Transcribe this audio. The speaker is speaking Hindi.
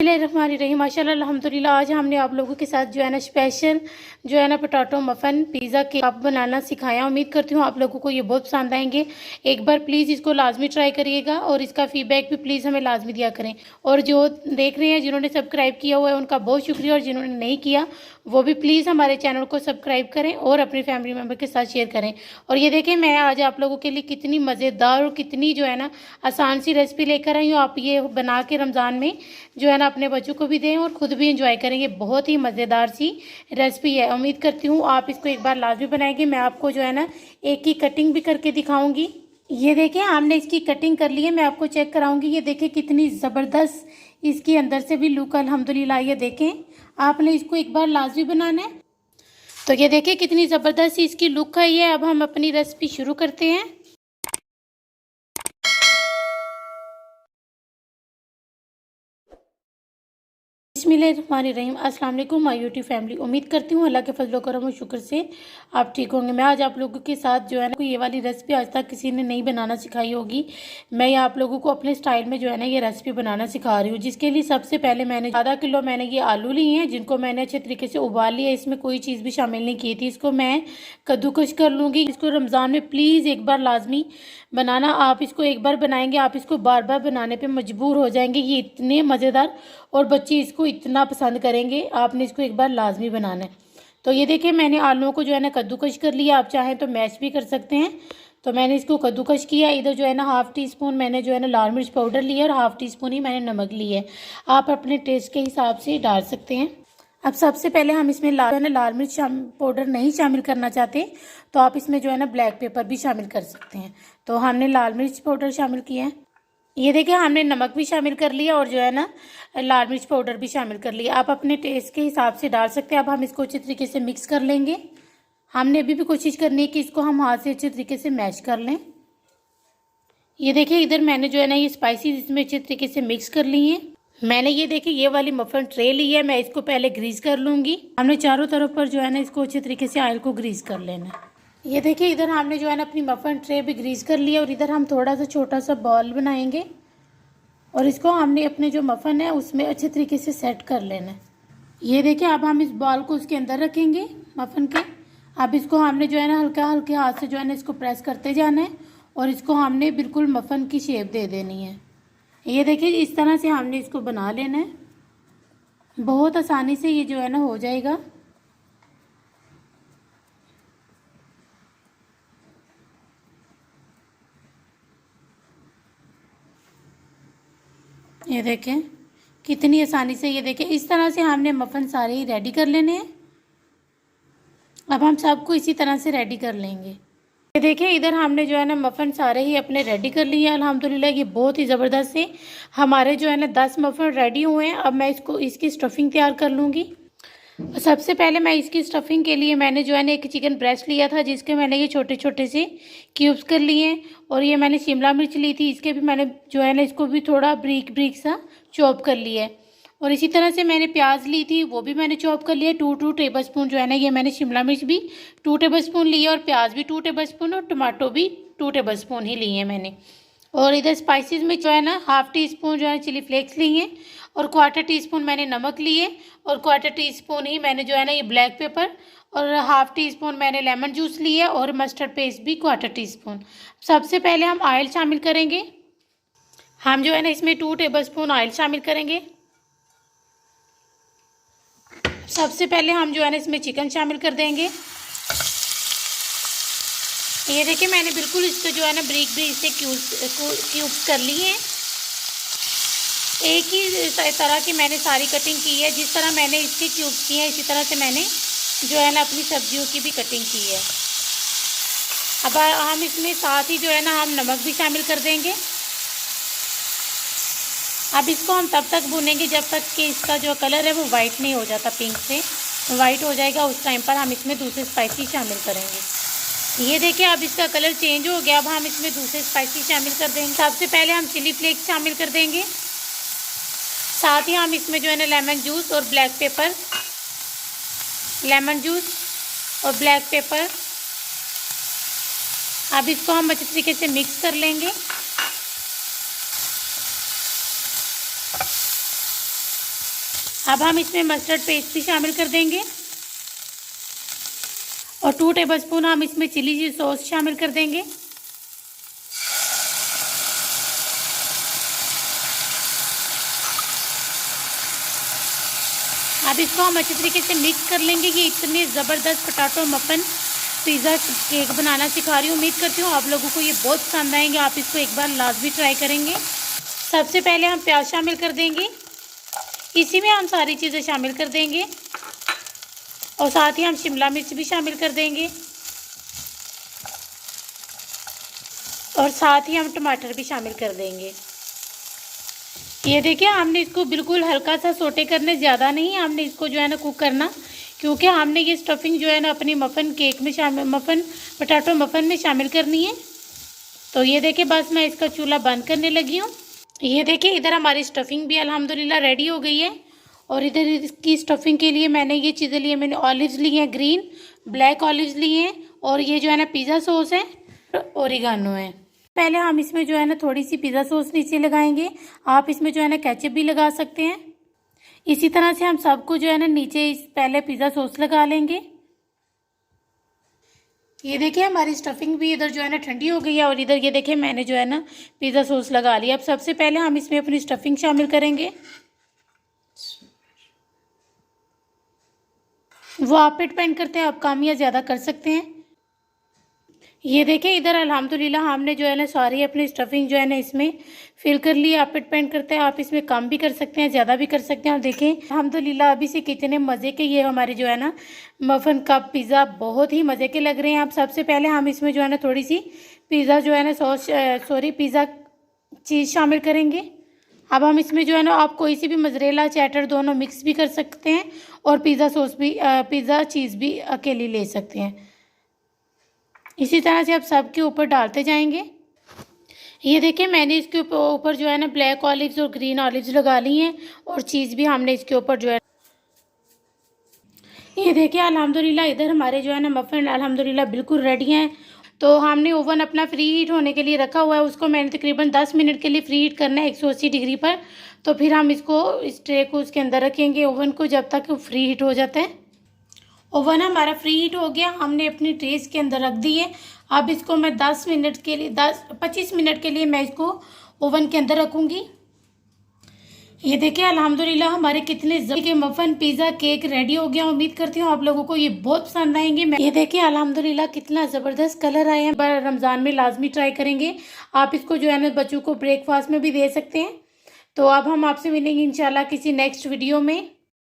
बिस्मिल्लाहिर्रहमानिर्रहीम माशाल्लाह अल्हम्दुलिल्लाह। आज हमने आप लोगों के साथ जो है ना स्पेशल जो है ना पोटैटो मफ़न पिज़्ज़ा के कप बनाना सिखाया। उम्मीद करती हूँ आप लोगों को ये बहुत पसंद आएंगे। एक बार प्लीज़ इसको लाजमी ट्राई करिएगा और इसका फीडबैक भी प्लीज़ हमें लाजमी दिया करें। और जो देख रहे हैं जिन्होंने सब्सक्राइब किया हुआ है उनका बहुत शुक्रिया, और जिन्होंने नहीं किया वो भी प्लीज़ हमारे चैनल को सब्सक्राइब करें और अपनी फैमिली मेम्बर के साथ शेयर करें। और ये देखें मैं आज आप लोगों के लिए कितनी मज़ेदार और कितनी जो है ना आसान सी रेसिपी लेकर आई हूँ। आप ये बना के रमज़ान में जो है ना अपने बच्चों को भी दें और ख़ुद भी इंजॉय करेंगे। बहुत ही मज़ेदार सी रेसिपी है। उम्मीद करती हूँ आप इसको एक बार लाजमी बनाएंगे। मैं आपको जो है ना एक की कटिंग भी करके दिखाऊंगी। ये देखें हमने इसकी कटिंग कर ली है, मैं आपको चेक कराऊंगी। ये देखें कितनी ज़बरदस्त इसकी अंदर से भी लुक अल्हम्दुलिल्लाह। ये देखें आपने इसको एक बार लाजमी बनाना है। तो ये देखें कितनी ज़बरदस्त इसकी लुक आई है। अब हम अपनी रेसिपी शुरू करते हैं। बिस्मिल्लाहिर्रहमानिर्रहीम। अस्सलाम वालेकुम माय यूट्यूब फैमिली। उम्मीद करती हूँ अल्लाह के फजल करम और शुक्र से आप ठीक होंगे। मैं आज आप लोगों के साथ जो है ना ये वाली रेसिपी आज तक किसी ने नहीं बनाना सिखाई होगी। मैं आप लोगों को अपने स्टाइल में जो है ना ये रेसिपी बनाना सिखा रही हूँ। जिसके लिए सबसे पहले मैंने आधा किलो मैंने ये आलू लिए हैं, जिनको मैंने अच्छे तरीके से उबाल लिया। इसमें कोई चीज़ भी शामिल नहीं की थी। इसको मैं कद्दूकश कर लूँगी। इसको रमज़ान में प्लीज़ एक बार लाजमी बनाना। आप इसको एक बार बनाएंगे आप इसको बार बार बनाने पे मजबूर हो जाएंगे। ये इतने मज़ेदार और बच्चे इसको इतना पसंद करेंगे। आपने इसको एक बार लाजमी बनाना है। तो ये देखिए मैंने आलूओं को जो है ना कद्दूकश कर लिया। आप चाहें तो मैश भी कर सकते हैं। तो मैंने इसको कद्दूकश किया। इधर जो है ना हाफ़ टी स्पून मैंने जो है ना लाल मिर्च पाउडर लिया और हाफ़ टी स्पून ही मैंने नमक लिया है। आप अपने टेस्ट के हिसाब से डाल सकते हैं। अब सबसे पहले हम इसमें लाल मिर्च पाउडर नहीं शामिल करना चाहते तो आप इसमें जो है ना ब्लैक पेपर भी शामिल कर सकते हैं। तो हमने लाल मिर्च पाउडर शामिल किया है। ये देखिए हमने नमक भी शामिल कर लिया और जो है ना लाल मिर्च पाउडर भी शामिल कर लिया। आप अपने टेस्ट के हिसाब से डाल सकते हैं। अब हम इसको अच्छे तरीके से मिक्स कर लेंगे। हमने अभी भी कोशिश करनी है कि इसको हम हाथ से अच्छे तरीके से मैश कर लें। ये देखिए इधर मैंने जो है ना ये स्पाइसेस इसमें अच्छे तरीके से मिक्स कर ली हैं। मैंने ये देखिए ये वाली मफन ट्रे ली है। मैं इसको पहले ग्रीस कर लूँगी। हमने चारों तरफ पर जो है ना इसको अच्छे तरीके से ऑयल को ग्रीस कर लेना है। ये देखिए इधर हमने जो है ना अपनी मफन ट्रे भी ग्रीस कर लिया और इधर हम थोड़ा सा छोटा सा बॉल बनाएंगे और इसको हमने अपने जो मफन है उसमें अच्छे तरीके से सेट कर लेना है। ये देखिए अब हम इस बॉल को उसके अंदर रखेंगे मफन के। अब इसको हमने जो है ना हल्का हल्के हाथ से जो है ना इसको प्रेस करते जाना है और इसको हमने बिल्कुल मफन की शेप दे देनी है। ये देखिए इस तरह से हमने इसको बना लेना है। बहुत आसानी से ये जो है ना हो जाएगा। ये देखें कितनी आसानी से। ये देखें इस तरह से हमने मफन सारे ही रेडी कर लेने हैं। अब हम सबको इसी तरह से रेडी कर लेंगे। ये देखिए इधर हमने जो है ना मफ़न सारे ही अपने रेडी कर लिए हैं अल्हम्दुलिल्लाह। ये बहुत ही ज़बरदस्त से हमारे जो है ना 10 मफ़न रेडी हुए हैं। अब मैं इसकी स्टफिंग तैयार कर लूँगी। सबसे पहले मैं इसकी स्टफिंग के लिए मैंने जो है ना एक चिकन ब्रेस्ट लिया था, जिसके मैंने ये छोटे छोटे से क्यूब्स कर लिए हैं। और ये मैंने शिमला मिर्च ली थी, इसके भी मैंने जो है ना इसको भी थोड़ा ब्रीक ब्रीक सा चॉप कर लिया है। और इसी तरह से मैंने प्याज ली थी, वो भी मैंने चॉप कर लिया। 2 टेबल स्पून जो है ना ये मैंने शिमला मिर्च भी 2 टेबल स्पून लिया और प्याज भी 2 टेबल स्पून और टमाटो भी 2 टेबल स्पून ही लिए हैं मैंने। और इधर स्पाइसेस में जो है ना हाफ़ टी स्पून जो है चिली फ्लेक्स लिए हैं और 1/4 टी-स्पून मैंने नमक लिए और 1/4 टी-स्पून ही मैंने जो है ना ये ब्लैक पेपर और हाफ़ टी स्पून मैंने लेमन जूस लिया और मस्टर्ड पेस्ट भी 1/4 टी-स्पून। सबसे पहले हम ऑयल शामिल करेंगे। हम जो है ना इसमें 2 टेबल स्पून ऑयल शामिल करेंगे। सबसे पहले हम जो है ना इसमें चिकन शामिल कर देंगे। ये देखिए मैंने बिल्कुल इसको जो है ना ब्रीक ब्रीक से क्यूब्स कर लिए हैं। एक ही तरह की मैंने सारी कटिंग की है। जिस तरह मैंने इसके क्यूब्स किए हैं इसी तरह से मैंने जो है ना अपनी सब्जियों की भी कटिंग की है। अब हम इसमें साथ ही जो है ना हम नमक भी शामिल कर देंगे। अब इसको हम तब तक भूनेंगे जब तक कि इसका जो कलर है वो वाइट नहीं हो जाता। पिंक से वाइट हो जाएगा उस टाइम पर हम इसमें दूसरे स्पाइसी शामिल करेंगे। ये देखिए अब इसका कलर चेंज हो गया। अब हम इसमें दूसरे स्पाइसी शामिल कर देंगे। सबसे पहले हम चिली फ्लेक्स शामिल कर देंगे। साथ ही हम इसमें जो है ना लेमन जूस और ब्लैक पेपर, लेमन जूस और ब्लैक पेपर। अब इसको हम अच्छे तरीके से मिक्स कर लेंगे। अब हम इसमें मस्टर्ड पेस्ट भी शामिल कर देंगे और 2 टेबलस्पून हम इसमें चिली सॉस शामिल कर देंगे। अब इसको हम अच्छी तरीके से मिक्स कर लेंगे। ये इतने ज़बरदस्त पोटैटो मफिन पिज़्ज़ा केक बनाना सिखा रही हूँ। उम्मीद करती हूँ आप लोगों को ये बहुत पसंद आएंगे। आप इसको एक बार लाजमी ट्राई करेंगे। सबसे पहले हम प्याज शामिल कर देंगे, इसी में हम सारी चीज़ें शामिल कर देंगे और साथ ही हम शिमला मिर्च भी शामिल कर देंगे और साथ ही हम टमाटर भी शामिल कर देंगे। ये देखिए हमने इसको बिल्कुल हल्का सा सोटे करने, ज़्यादा नहीं हमने इसको जो है ना कुक करना, क्योंकि हमने ये स्टफिंग जो है ना अपनी मफ़न केक में पोटैटो मफ़न में शामिल करनी है। तो ये देखिए बस मैं इसका चूल्हा बंद करने लगी हूँ। ये देखिए इधर हमारी स्टफिंग भी अल्हम्दुलिल्लाह रेडी हो गई है और इधर इसकी स्टफिंग के लिए मैंने ये चीज़ें ली है। मैंने ऑलिव्स ली हैं, ग्रीन ब्लैक ऑलिव्स लिए हैं और ये जो है ना पिज़्ज़ा सॉस है, ओरिगानो है। पहले हम इसमें जो है ना थोड़ी सी पिज़्ज़ा सॉस नीचे लगाएंगे। आप इसमें जो है ना केचप भी लगा सकते हैं। इसी तरह से हम सबको जो है ना नीचे पहले पिज़्ज़ा सॉस लगा लेंगे। ये देखिए हमारी स्टफिंग भी इधर जो है ना ठंडी हो गई है और इधर ये देखिए मैंने जो है ना पिज़्ज़ा सॉस लगा लिया। अब सबसे पहले हम इसमें अपनी स्टफिंग शामिल करेंगे। वो आप पे डिपेंड करते हैं, आप कम या ज़्यादा कर सकते हैं। ये देखिए इधर अल्हम्दुलिल्लाह हमने जो है ना सारी अपनी स्टफिंग जो है ना इसमें फिल कर ली। आप पे डिपेंड करते हैं, आप इसमें कम भी कर सकते हैं, ज़्यादा भी कर सकते हैं। और देखें अल्हम्दुलिल्लाह अभी से कितने मज़े के ये हमारे जो है ना मफ़न कप पिज़्ज़ा बहुत ही मज़े के लग रहे हैं। अब सबसे पहले हम इसमें जो है ना थोड़ी सी पिज़्ज़ा जो है ना पिज़्ज़ा चीज़ शामिल करेंगे। अब हम इसमें जो है ना आप कोई सी भी मोज़रेला चैटर दोनों मिक्स भी कर सकते हैं और पिज़्ज़ा सॉस भी पिज़्ज़ा चीज़ भी अकेली ले सकते हैं। इसी तरह से आप सबके ऊपर डालते जाएंगे। ये देखिए मैंने इसके ऊपर जो है ना ब्लैक ऑलिव्स और ग्रीन ऑलिव्स लगा ली हैं और चीज़ भी हमने इसके ऊपर जो है। ये देखिए अल्हम्दुलिल्लाह इधर हमारे जो है ना मफ़िन अल्हम्दुलिल्लाह बिल्कुल रेडी हैं। तो हमने ओवन अपना फ्री हीट होने के लिए रखा हुआ है। उसको मैंने तकरीबन 10 मिनट के लिए फ्री हीट करना है 180 डिग्री पर। तो फिर हम इसको इस ट्रे को उसके अंदर रखेंगे ओवन को, जब तक फ्री हीट हो जाता है। ओवन हमारा फ्री हीट हो गया, हमने अपनी ट्रेस के अंदर रख दी है। अब इसको मैं 25 मिनट के लिए मैं इसको ओवन के अंदर रखूँगी। ये देखिए अल्हम्दुलिल्लाह हमारे कितने के मफ़न पिज़्ज़ा केक रेडी हो गया। उम्मीद करती हूँ आप लोगों को ये बहुत पसंद आएंगे। ये देखिए अल्हम्दुलिल्लाह कितना ज़बरदस्त कलर आए हैं। रमज़ान में लाजमी ट्राई करेंगे। आप इसको जो है ना बच्चों को ब्रेकफास्ट में भी दे सकते हैं। तो अब हम आपसे मिलेंगे इंशाल्लाह किसी नेक्स्ट वीडियो में।